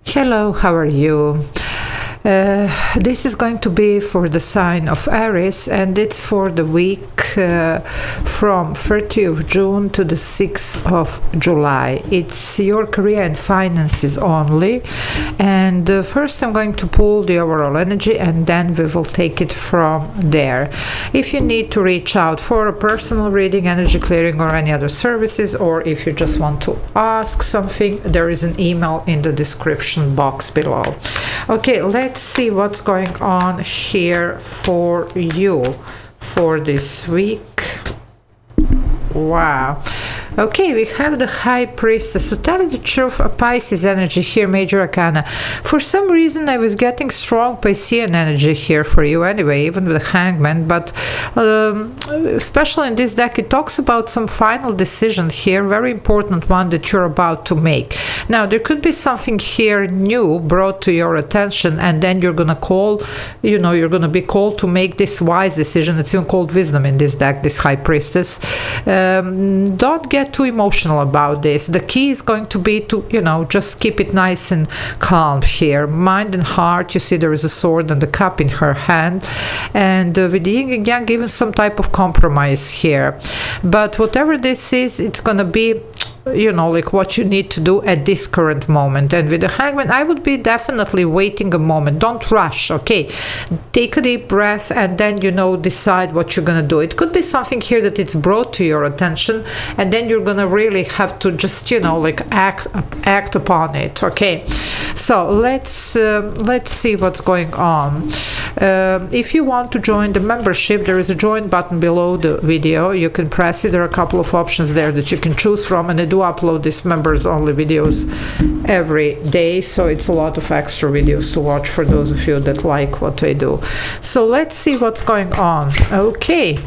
Hello, how are you? This is going to be for the sign of Aries, and it's for the week from 30th of June to the 6th of July. It's your career and finances only. And first I'm going to pull the overall energy, and then we will take it from there. If you need to reach out for a personal reading, energy clearing, or any other services, or if you just want to ask something, there is an email in the description box below. Okay, let's see what's going on here for you for this week. Wow. Okay, we have the High Priestess. So tell you the truth, a Pisces energy here, Major Arcana. For some reason, I was getting strong Piscean energy here for you anyway, even with the Hangman. But especially in this deck, it talks about some final decision here, very important one that you're about to make. Now, there could be something here new brought to your attention, and then you're going to call, you're going to be called to make this wise decision. It's even called wisdom in this deck, this High Priestess. Don't get too emotional about this. The key is going to be to, just keep it nice and calm here. Mind and heart, you see there is a sword and a cup in her hand. And with the yin and yang, even some type of compromise here. But whatever this is, it's going to be like what you need to do at this current moment. And with the Hangman, I would be definitely waiting a moment. Don't rush, okay? Take a deep breath and then, decide what you're gonna do. It could be something here that it's brought to your attention, and then you're gonna really have to just, act upon it, okay? So let's see what's going on. If you want to join the membership, there is a join button below the video. You can press it. There are a couple of options there that you can choose from, and I do upload these members only videos every day, so it's a lot of extra videos to watch for those of you that like what I do. So let's see what's going on. Okay.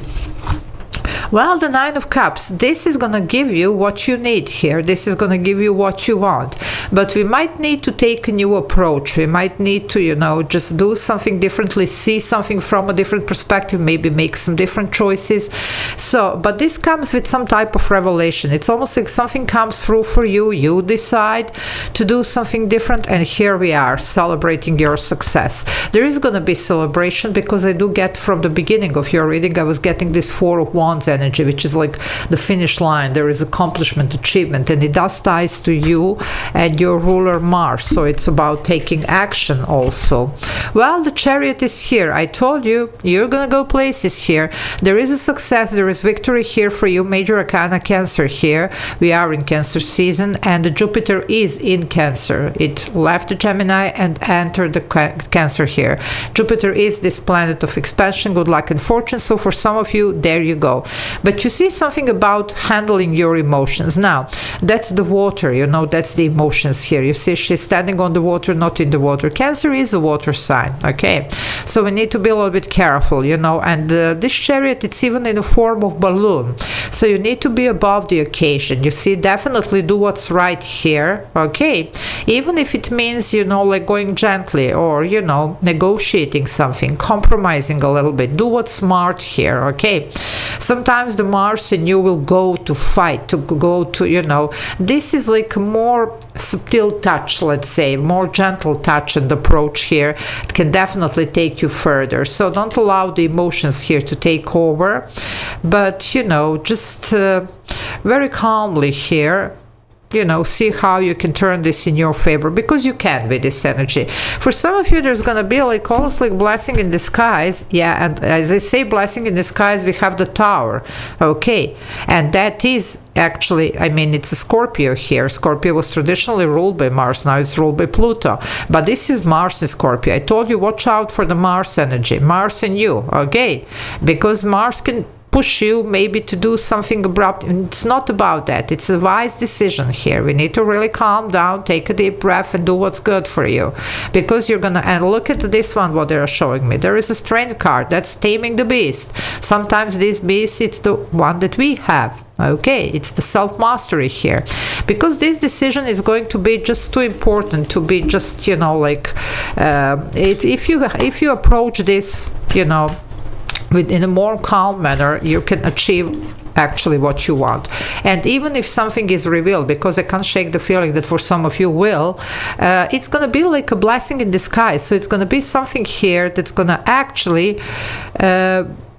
Well, the Nine of Cups, this is going to give you what you need here. This is going to give you what you want. But we might need to take a new approach. We might need to, just do something differently, see something from a different perspective, maybe make some different choices. So, but this comes with some type of revelation. It's almost like something comes through for you. You decide to do something different, and here we are celebrating your success. There is going to be celebration, because I do get from the beginning of your reading, I was getting this Four of Wands energy, which is like the finish line. There is accomplishment, achievement, and it does ties to you and your ruler Mars, so it's about taking action also. Well, the Chariot is here. I told you, you're gonna go places here. There is a success, there is victory here for you. Major Arcana, Cancer here. We are in Cancer season, and the Jupiter is in Cancer. It left the Gemini and entered the Cancer here. Jupiter is this planet of expansion, good luck and fortune, so for some of you, there you go. But you see something about handling your emotions. Now, that's the water, that's the emotions here. You see she's standing on the water, not in the water. Cancer is a water sign, okay? So we need to be a little bit careful, and this Chariot, it's even in the form of balloon. So you need to be above the occasion. You see, definitely do what's right here, okay? Even if it means, like going gently, or, negotiating something, compromising a little bit. Do what's smart here, okay? Sometimes the Mars in you will go to fight, to go to, this is like a more subtle touch, let's say, more gentle touch and approach here. It can definitely take you further. So don't allow the emotions here to take over, but, just very calmly here, see how you can turn this in your favor, because you can with this energy. For some of you, there's gonna be like almost like blessing in disguise. Yeah, and as I say, blessing in disguise, we have the Tower, okay? And that is actually, it's a Scorpio here. Scorpio was traditionally ruled by Mars, now it's ruled by Pluto. But this is Mars in Scorpio. I told you, watch out for the Mars energy, Mars in you, okay? Because Mars can push you maybe to do something abrupt. It's not about that. It's a wise decision here. We need to really calm down, take a deep breath, and do what's good for you, because you're gonna, and look at this one, what they're showing me. There is a Strength card. That's taming the beast. Sometimes this beast, it's the one that we have. Okay, it's the self-mastery here, because this decision is going to be just too important to be just, if you approach this, in a more calm manner, you can achieve actually what you want. And even if something is revealed, because I can't shake the feeling that for some of you will, it's going to be like a blessing in disguise. So it's going to be something here that's going to actually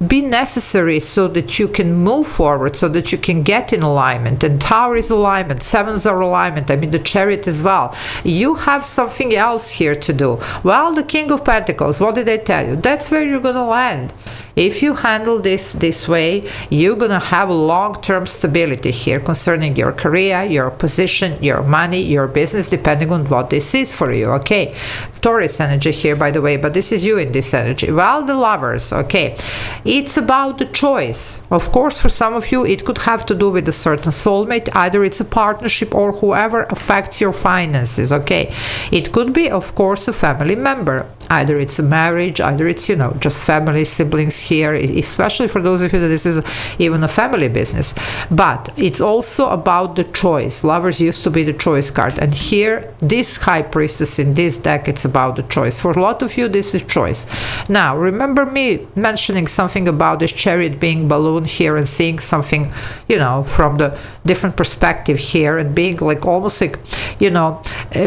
be necessary so that you can move forward, so that you can get in alignment. And Tower is alignment, Sevens are alignment, I mean the Chariot as well. You have something else here to do. Well, the King of Pentacles, what did I tell you? That's where you're gonna land. If you handle this way, you're gonna have long-term stability here concerning your career, your position, your money, your business, depending on what this is for you, okay? Taurus energy here, by the way, but this is you in this energy. Well, the Lovers, okay? It's about the choice. Of course, for some of you, it could have to do with a certain soulmate. Either it's a partnership or whoever affects your finances, okay? It could be, of course, a family member. Either it's a marriage, either it's, you know, just family, siblings here, especially for those of you that this is even a family business. But it's also about the choice. Lovers used to be the choice card. And here, this High Priestess in this deck, it's about the choice. For a lot of you, this is choice. Now, remember me mentioning something about this Chariot being balloon here and seeing something, you know, from the different perspective here and being like almost like, you know,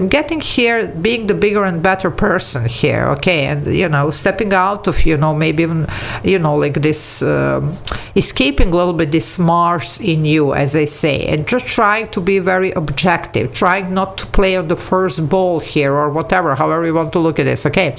getting here, being the bigger and better person here. Okay, and you know, stepping out of, you know, maybe even, you know, like this, escaping a little bit this Mars in you, as I say, and just trying to be very objective, trying not to play on the first ball here or whatever, however you want to look at this. Okay,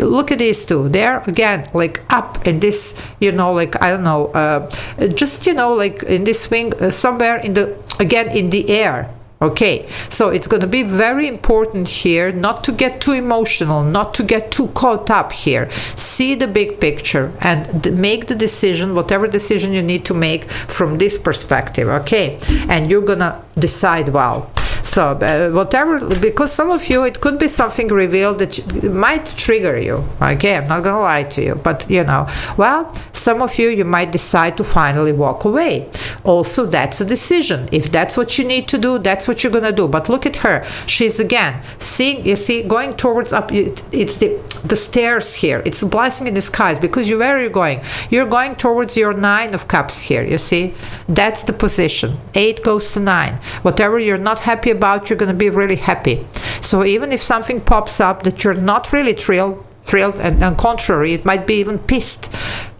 look at these two. They're again like up in this, you know, like I don't know, just, you know, like in this wing, somewhere in the, again in the air. Okay, so it's going to be very important here not to get too emotional, not to get too caught up here. See the big picture and make the decision, whatever decision you need to make from this perspective, okay? And you're going to decide well. So whatever, because some of you, it could be something revealed that might trigger you. Okay, I'm not gonna lie to you, but you know, well, some of you, you might decide to finally walk away. Also, that's a decision. If that's what you need to do, that's what you're gonna do. But look at her. She's again seeing, you see, going towards up. It's the stairs here. It's a blessing in disguise, because where are you going? You're going towards your 9 of Cups here. You see, that's the position. 8 goes to 9. Whatever you're not happy about, you're going to be really happy. So even if something pops up that you're not really thrilled, and on contrary, it might be even pissed,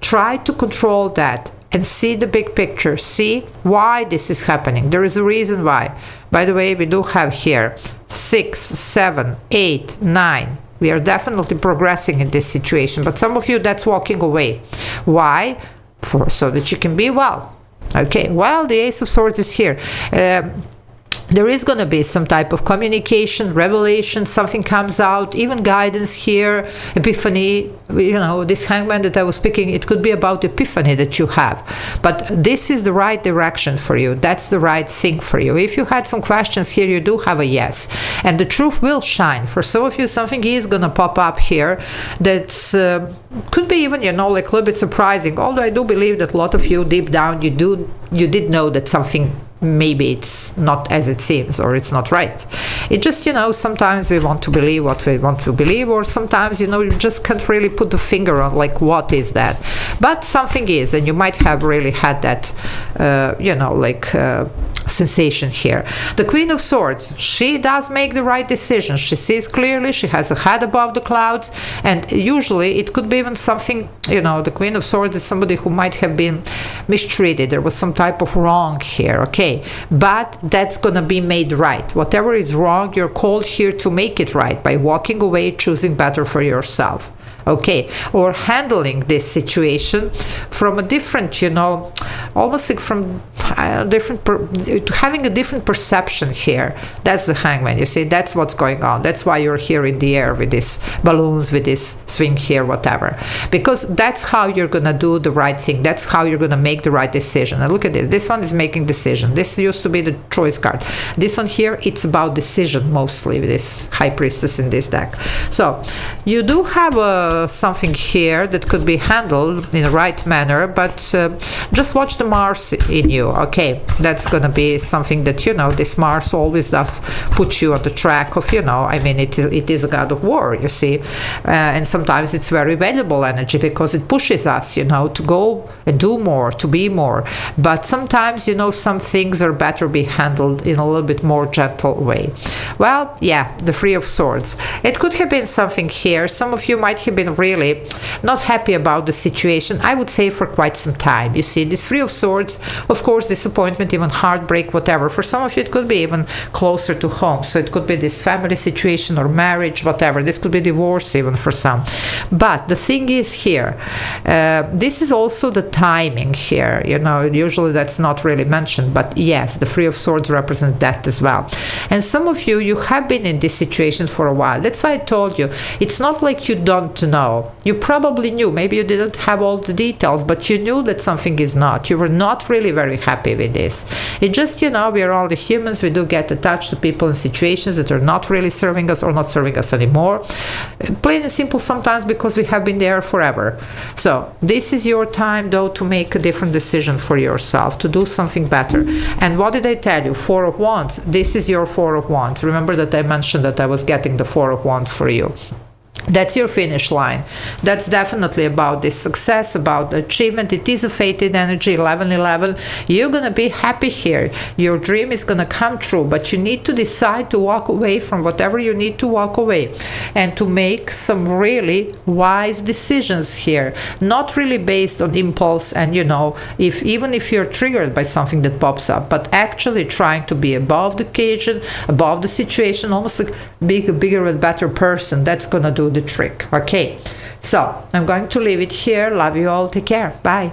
try to control that and see the big picture. See why this is happening. There is a reason why. By the way, we do have here 6, 7, 8, 9. We are definitely progressing in this situation, but some of you, that's walking away. Why? So that you can be well. Okay, well, the Ace of Swords is here. There is going to be some type of communication, revelation, something comes out, even guidance here, epiphany, you know, this Hangman that I was speaking, it could be about epiphany that you have. But this is the right direction for you. That's the right thing for you. If you had some questions here, you do have a yes. And the truth will shine. For some of you, something is going to pop up here that's, could be even, you know, like a little bit surprising. Although I do believe that a lot of you, deep down, you did know that something, maybe it's not as it seems, or it's not right. It just, you know, sometimes we want to believe what we want to believe, or sometimes, you know, you just can't really put the finger on like what is that. But something is, and you might have really had that, you know, like sensation here. The Queen of Swords, she does make the right decision. She sees clearly, she has a head above the clouds, and usually it could be even something, you know, the Queen of Swords is somebody who might have been mistreated. There was some type of wrong here, okay? But that's gonna be made right. Whatever is wrong, you're called here to make it right by walking away, choosing better for yourself. Okay, or handling this situation from a different, you know, almost like from having a different perception here. That's the Hangman. You see, that's what's going on. That's why you're here in the air with these balloons, with this swing here, whatever. Because that's how you're gonna do the right thing. That's how you're gonna make the right decision. And look at this. This one is making decision. This used to be the choice card. This one here, it's about decision mostly, with this High Priestess in this deck. So you do have a something here that could be handled in the right manner, but just watch the Mars in you. Okay, that's gonna be something that, you know, this Mars always does put you on the track of, you know, I mean, it is a god of war, you see, and sometimes it's very valuable energy because it pushes us, you know, to go and do more, to be more. But sometimes, you know, some things are better be handled in a little bit more gentle way. Well, yeah, the Three of Swords. It could have been something here. Some of you might have been really not happy about the situation, I would say, for quite some time. You see, this Three of Swords, of course, disappointment, even heartbreak, whatever. For some of you, it could be even closer to home. So it could be this family situation or marriage, whatever. This could be divorce even for some. But the thing is here, this is also the timing here. You know, usually that's not really mentioned, but yes, the Three of Swords represent that as well. And some of you, you have been in this situation for a while. That's why I told you, it's not like you don't know. You probably knew. Maybe you didn't have all the details, but you knew that something is not. You were not really very happy with this. It just, you know, we are all the humans. We do get attached to people and situations that are not really serving us or not serving us anymore. Plain and simple sometimes because we have been there forever. So this is your time, though, to make a different decision for yourself, to do something better. And what did I tell you? Four of Wands. This is your Four of Wands. Remember that I mentioned that I was getting the Four of Wands for you. That's your finish line. That's definitely about this success, about the achievement. It is a fated energy, 11-11. You're going to be happy here. Your dream is going to come true, but you need to decide to walk away from whatever you need to walk away and to make some really wise decisions here. Not really based on impulse and, you know, even if you're triggered by something that pops up, but actually trying to be above the occasion, above the situation, almost like being a bigger and better person. That's going to do the trick. Okay, so I'm going to leave it here. Love you all. Take care. Bye.